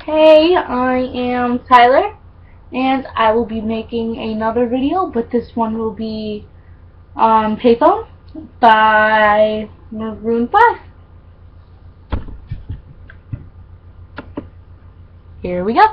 Hey, I am Tyler, and I will be making another video, but this one will be Payphone by Maroon 5. Here we go.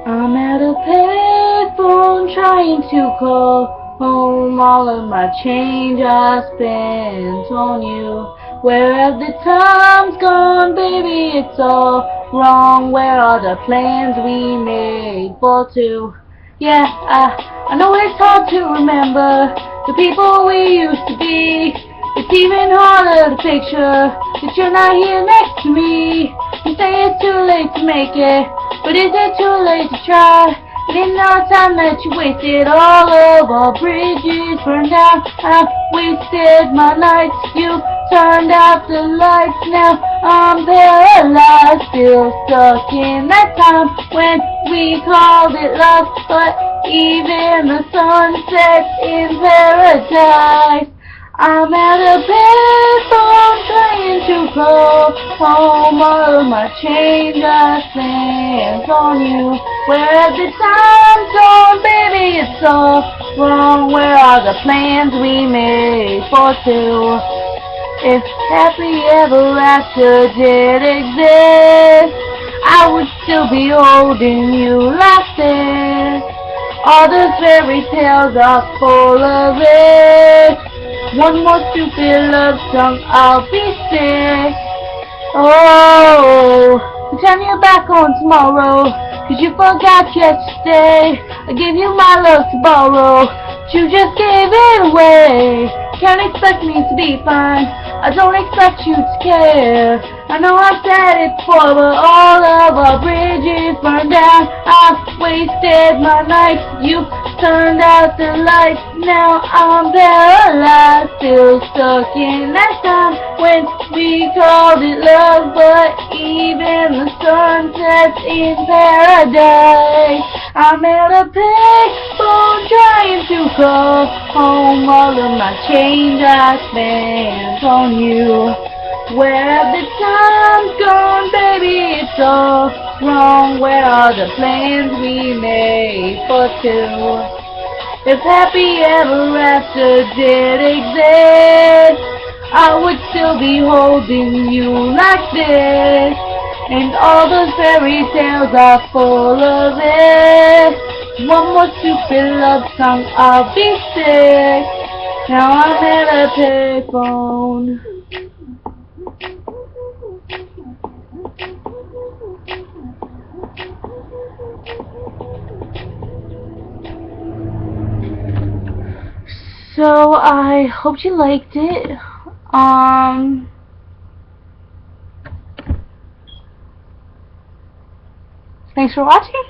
I'm at a payphone trying to call home. All of my change I spent on you. Where have the times gone, baby? It's all wrong. Where are the plans we made for two? Yeah, I know it's hard to remember the people we used to be. It's even harder to picture that you're not here next to me. You say it's too late to make it, but is it too late to try? And in our time that you wasted, all of our bridges burned down. I wasted my nights, you turned out the lights. Now I'm paralyzed, still stuck in that time when we called it love. But even the sun sets in paradise. I'm at a payphone trying to call home. All of my change I spent on you. Where have the times gone, baby? It's all wrong. Where are the plans we made for two? If happy ever after did exist, I would still be holding you like this. All the fairy tales are full of it. One more stupid love song, I'll be sick. Oh, turn your back on tomorrow, 'cause you forgot yesterday. I gave you my love to borrow, but you just gave it away. Can't expect me to be fine, I don't expect you to care. I know I've said it before, but all of our bridges burned down. I've wasted my nights, you turned out the lights. Now I'm paralyzed, still stuck in that time when we called it love. But even the sun sets in paradise. I'm at a payphone trying to call home. All of my change I spent on you. Where have the times gone, baby? It's all wrong. Where are the plans we made for two? If happy ever after did exist, I would still be holding you like this. And all those fairy tales are full of it. One more stupid love song, I'll be sick. Now I'm at a payphone. So I hope you liked it. Thanks for watching.